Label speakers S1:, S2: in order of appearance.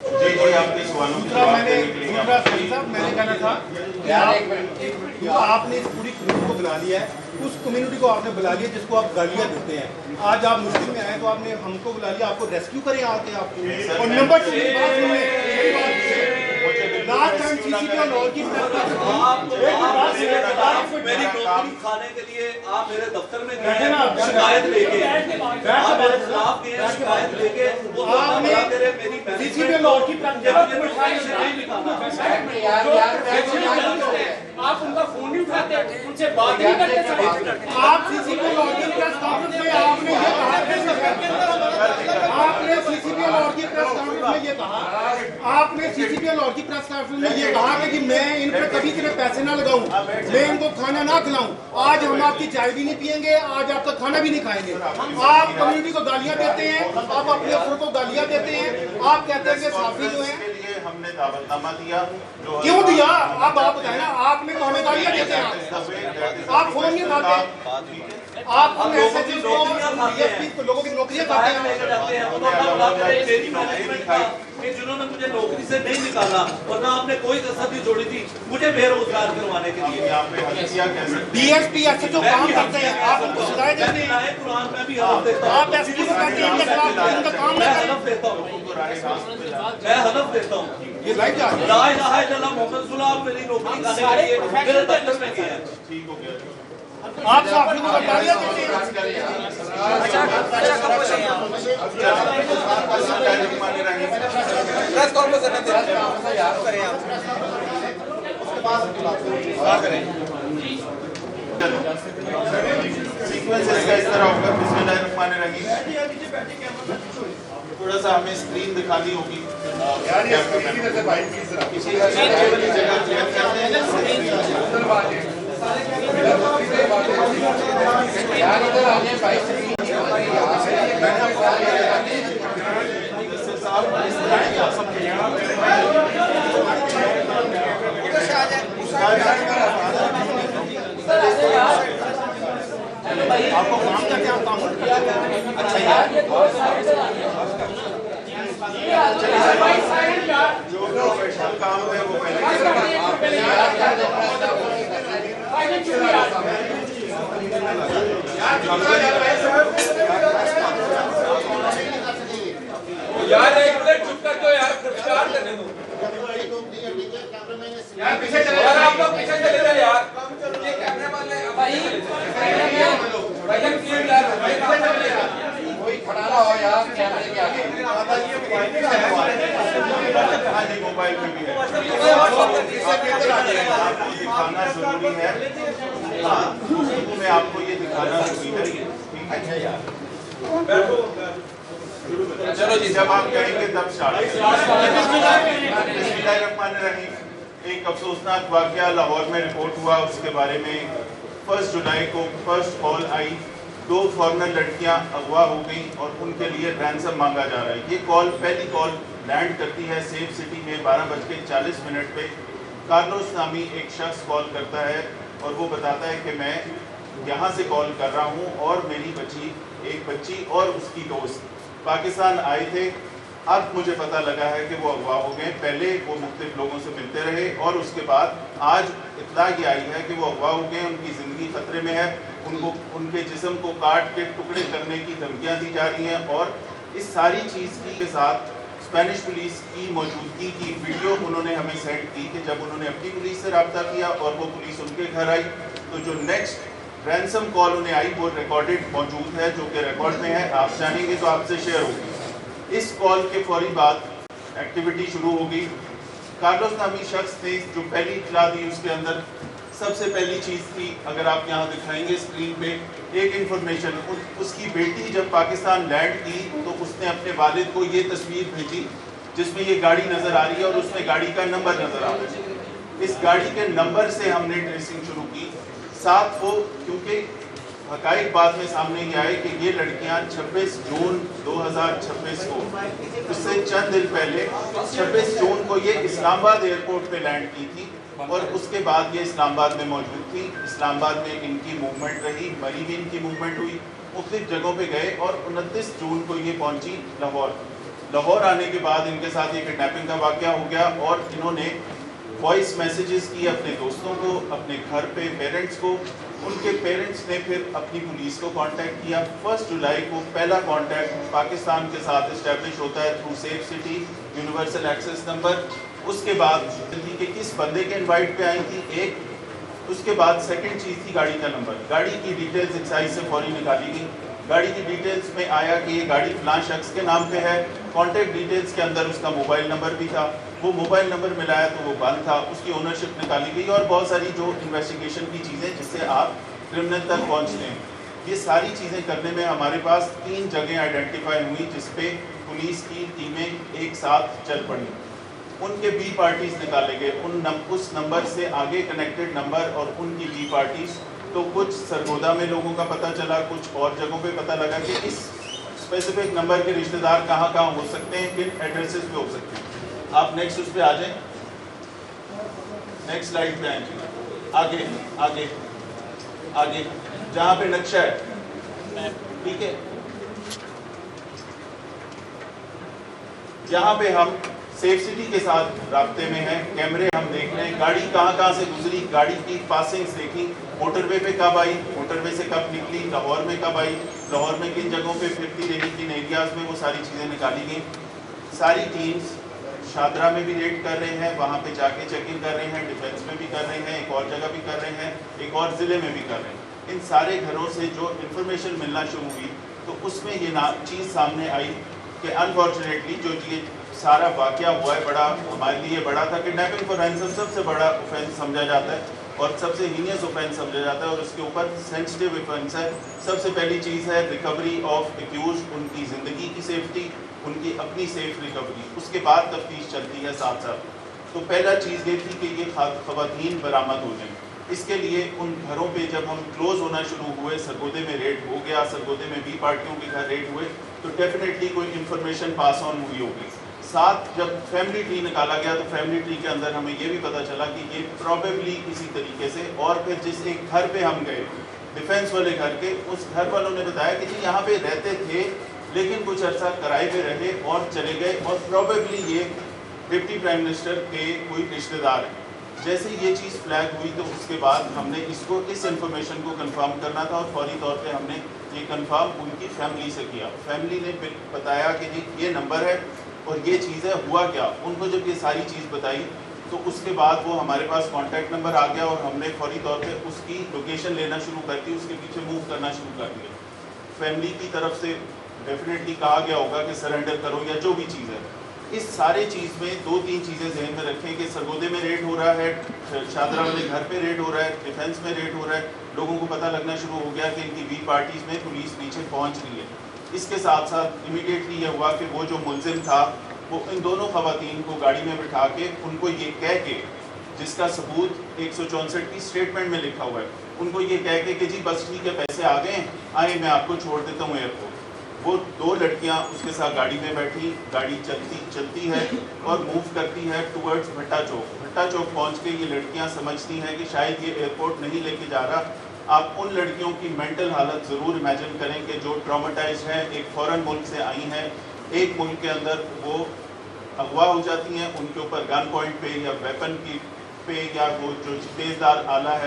S1: मैंने कहना था कि आपने इस पूरी कम्युनिटी को बुला लिया है, उस कम्युनिटी को आपने बुला लिया जिसको आप गालियाँ देते हैं। आज आप मुश्किल में आए तो आपने हमको बुला लिया, आपको रेस्क्यू करें आके आपको। और नंबर 2 लास्ट टाइम सीसीपी और लॉ की
S2: मेरी नौकरी खाने के लिए आप मेरे दफ्तर में गए शिकायत लेके, आप मेरे खिलाफ गए शिकायत लेके, आपने
S1: सीसीपी और लॉ की
S3: आप उनका फोन नहीं उठाते, उनसे बात नहीं करते।
S1: आप सीसीपी और लॉ की प्रेस कॉन्फ्रेंस में आपने ये कहा, आपने सीसीपी और लॉ की प्रेस कॉन्फ्रेंस में ये कहा, आपने सीसीपी और लॉ की प्रेस कॉन्फ्रेंस में ये कहा कि मैं इन पर कभी इतने पैसे ना लगाऊं, मैं इनको खाना ना खिलाऊं। आज हम आपकी चाय भी नहीं पियेंगे, आज आपका खाना भी नहीं खाएंगे। आप कम्युनिटी को गालियां देते हैं, आप अपने अफसरों को गालियां देते हैं, आप कहते हैं कि साफी जो है
S4: हमने दावतनामा दिया।
S1: क्यों दिया? आप बताएं ना, आपने तो हमें गालियां देते हैं, आप फोन नहीं उठाते, आप लोगों की नौकरियां खाते हैं।
S2: जिन्होंने मुझे नौकरी से नहीं निकाला और ना आपने कोई कसर नहीं जोड़ी थी मुझे बेरोजगार करवाने के लिए।
S1: डीएसपी एसएचओ काम करते हैं, आप उनको सजाएं देते हैं।
S2: कुरान में भी हलफ देता हूं,
S1: आप एसपी को कहते हैं इनका काम
S2: मैं हलफ देता हूं, मैं हलफ देता हूं।
S1: ये लाइव जा रहा है।
S2: ला इलाहा इल्लल्लाह मुहम्मद रसूलुल्लाह मेरी नौकरी खाने के लिए मेरे दफ्तर में गए हैं।
S4: ठीक हो गया।
S1: आप साफी को गालियां देते हैं।
S2: प्रेस कॉन्फ्रेंस करने दे यार करें आप
S4: सीक्वेंस इसका इस तरह होगा। बिस्मिल्लाहिर्रहमानिर्रहीम। थोड़ा सा हमें स्क्रीन दिखानी होगी। किसी जगह क्लियर करते हैं।
S1: आपको काम करते हैं, आप काम अच्छा यार
S4: जो प्रोफेशनल काम है वो पहले
S3: यार एक मिनट चुप कर दो यार, विचार करने दो यार। पीछे चले यार, आप लोग पीछे चले जाओ यार। ये कैमरे वाले भाई भाई क्लियर यार, भाई पीछे चले यार।
S1: कोई खड़ा ना हो यार कैमरे के आगे।
S4: मोबाइल में भी है। दिखाना जरूरी है। मैं आपको ये दिखाना जरूरी है। अच्छा यार चलो जी, जब आप कहेंगे तब बिस्मिल्लाहिर्रहमानिर्रहीम। एक अफसोसनाक वाकया लाहौर में रिपोर्ट हुआ, उसके बारे में 1 जुलाई को फर्स्ट कॉल आई। 2 फॉरेनर लड़कियां अगवा हो गई और उनके लिए रैंसम मांगा जा रहा है। ये कॉल पहली कॉल लैंड करती है सेफ सिटी में 12:40 पे। कार्लोस नामी एक शख्स कॉल करता है और वो बताता है कि मैं यहाँ से कॉल कर रहा हूँ और मेरी एक बच्ची और उसकी दोस्त पाकिस्तान आए थे। अब मुझे पता लगा है कि वो अगवा हो गए। पहले वो मुख्तलिफ लोगों से मिलते रहे और उसके बाद आज इत्तला ये आई है कि वो अगवा हो गए, उनकी ज़िंदगी खतरे में है, उनको उनके जिस्म को काट के टुकड़े करने की धमकियाँ दी जा रही हैं। और इस सारी चीज़ के साथ स्पेनिश पुलिस की मौजूदगी की वीडियो उन्होंने हमें सेंड की कि जब उन्होंने अपनी पुलिस से रब्ता किया और वो पुलिस उनके घर आई तो जो नेक्स्ट रैंसम कॉल उन्हें आई वो रिकॉर्डेड मौजूद है, जो कि रिकॉर्ड में है। आप जानेंगे तो आपसे शेयर होगी। इस कॉल के फौरी बाद एक्टिविटी शुरू होगी। कार्लोस नामी शख्स ने जो पहली इत्तला दी उसके अंदर सबसे पहली चीज़ थी, अगर आप यहाँ दिखाएंगे स्क्रीन पे, एक इन्फॉर्मेशन। उसकी बेटी जब पाकिस्तान लैंड की तो उसने अपने वालिद को ये तस्वीर भेजी जिसमें ये गाड़ी नज़र आ रही है और उसमें गाड़ी का नंबर नज़र आ रहा है। इस गाड़ी के नंबर से हमने ट्रेसिंग शुरू की। साथ वो क्योंकि हकाइक बाद में सामने ये आए कि ये लड़कियां 26 जून 2026 को, उससे चंद दिन पहले 26 जून को ये इस्लामाबाद एयरपोर्ट पे लैंड की थी और उसके बाद ये इस्लामाबाद में मौजूद थी। इस्लामाबाद में इनकी मूवमेंट रही, मरी में इनकी मूवमेंट हुई, मुख्तलिफ जगहों पे गए और 29 जून को ये पहुंची लाहौर। लाहौर आने के बाद इनके साथ ये किडनैपिंग का वाक़या हो गया और इन्होंने वॉइस मैसेजेस किए अपने दोस्तों को, अपने घर पे पेरेंट्स को। उनके पेरेंट्स ने फिर अपनी पुलिस को कांटेक्ट किया। 1 जुलाई को पहला कांटेक्ट पाकिस्तान के साथ इस्टेब्लिश होता है through safe city universal access number. उसके बाद कि किस बंदे के इनवाइट पे आई थी एक, उसके बाद सेकंड चीज़ थी गाड़ी का नंबर। गाड़ी की डिटेल्स एक्साइज से फौरी निकाली गई। गाड़ी की डिटेल्स में आया कि ये गाड़ी फलां शख्स के नाम पे है। कॉन्टैक्ट डिटेल्स के अंदर उसका मोबाइल नंबर भी था। वो मोबाइल नंबर मिलाया तो वो बंद था, उसकी ओनरशिप निकाली गई और बहुत सारी जो इन्वेस्टिगेशन की चीज़ें जिससे आप क्रिमिनल तक पहुँचते हैं। ये सारी चीज़ें करने में हमारे पास 3 जगह आइडेंटिफाई हुई जिसपे पुलिस की टीमें एक साथ चल पड़ी। उनके बी पार्टीज निकाले गए, उस नंबर से आगे कनेक्टेड नंबर और उनकी बी पार्टीज। तो कुछ सरगोदा में लोगों का पता चला, कुछ और जगहों पे पता लगा कि इस स्पेसिफिक नंबर के रिश्तेदार कहाँ कहाँ हो सकते हैं, किन एड्रेसेस पे हो सकते हैं। आप नेक्स्ट उस पे आ जाएं, नेक्स्ट स्लाइड पे आएंगे। आगे आगे आगे जहाँ पे नक्शा है, ठीक है, जहाँ पे हम सेफ सिटी के साथ राब्ते में हैं। कैमरे हम देख रहे हैं, गाड़ी कहाँ कहाँ से गुजरी, गाड़ी की पासिंग्स देखी, मोटरवे पे कब आई, मोटरवे से कब निकली, लाहौर में कब आई, लाहौर में किन जगहों पे फिरती रही, किन एरियाज में, वो सारी चीज़ें निकाली गई। सारी टीम्स शादरा में भी रेड कर रहे हैं, वहाँ पे जाके चेकिंग कर रहे हैं, डिफेंस में भी कर रहे हैं, एक और जगह भी कर रहे हैं, एक और ज़िले में भी कर रहे हैं। इन सारे घरों से जो इन्फॉर्मेशन मिलना शुरू हुई तो उसमें ये चीज़ सामने आई कि अनफॉर्चुनेटली जो ये सारा वाक़या हुआ है बड़ा हमारे लिए बड़ा था। किडनैपिंग फॉर रैंसम सबसे बड़ा ऑफेंस समझा जाता है और सबसे हीनियस ऑफेंस समझा जाता है और उसके ऊपर सेंसिटिव ऑफेंस है। सबसे पहली चीज़ है रिकवरी ऑफ एक्यूज, उनकी ज़िंदगी की सेफ्टी, उनकी अपनी सेफ रिकवरी। उसके बाद तफ्तीश चलती है साथ साथ। तो पहला चीज़ ये थी कि ये ख़वातीन बरामद हो जाएं। इसके लिए उन घरों पे जब हम क्लोज होना शुरू हुए, सरगोदे में रेड हो गया, सरगोदे में बी पार्टियों के घर रेड हुए, तो डेफिनेटली कोई इन्फॉर्मेशन पास ऑन हुई होगी। साथ जब फैमिली ट्री निकाला गया तो फैमिली ट्री के अंदर हमें ये भी पता चला कि ये प्रॉबेबली किसी तरीके से, और फिर जिस एक घर पे हम गए डिफेंस वाले घर के, उस घर वालों ने बताया कि जी यहाँ पे रहते थे लेकिन कुछ अर्सा किराए पे रहे और चले गए और प्रॉबेबली ये डिप्टी प्राइम मिनिस्टर के कोई रिश्तेदार हैं। जैसे ये चीज़ फ्लैग हुई तो उसके बाद हमने इसको इस इन्फॉर्मेशन को कंफर्म करना था और फौरी तौर पे हमने ये कंफर्म उनकी फैमिली से किया। फैमिली ने बताया कि जी ये नंबर है और ये चीज़ है, हुआ क्या। उनको जब ये सारी चीज़ बताई तो उसके बाद वो हमारे पास कॉन्टैक्ट नंबर आ गया और हमने फौरी तौर पे उसकी लोकेशन लेना शुरू कर दी, उसके पीछे मूव करना शुरू कर दिया। फैमिली की तरफ से डेफिनेटली कहा गया होगा कि सरेंडर करो या जो भी चीज़ है। इस सारे चीज़ में 2-3 चीज़ें जहन में रखें कि सरगोदे में रेड हो रहा है, शादरा वाले घर पे रेड हो रहा है, डिफेंस में रेड हो रहा है, लोगों को पता लगना शुरू हो गया कि इनकी बी पार्टीज़ में पुलिस नीचे पहुंच रही है। इसके साथ साथ इमीडिएटली ये हुआ कि वो जो मुलजिम था वो इन दोनों ख़वातीन को गाड़ी में बिठा के उनको ये कह के, जिसका सबूत 164 की स्टेटमेंट में लिखा हुआ है, उनको ये कह के कि जी बस ठीक है पैसे आ गए, आए मैं आपको छोड़ देता हूँ एयरपोर्ट। वो 2 लड़कियां उसके साथ गाड़ी में बैठी, गाड़ी चलती है और मूव करती है टुवर्ड्स भट्टा चौक। भट्टा चौक पहुँच के ये लड़कियाँ समझती हैं कि शायद ये एयरपोर्ट नहीं लेके जा रहा। आप उन लड़कियों की मेंटल हालत ज़रूर इमेजिन करें कि जो ट्रॉमेटाइज्ड हैं, एक फॉरेन मुल्क से आई हैं, एक मुल्क के अंदर वो अगवा हो जाती हैं, उनके ऊपर गन पॉइंट पे या वेपन की पे या वो जो तेज़दार आला है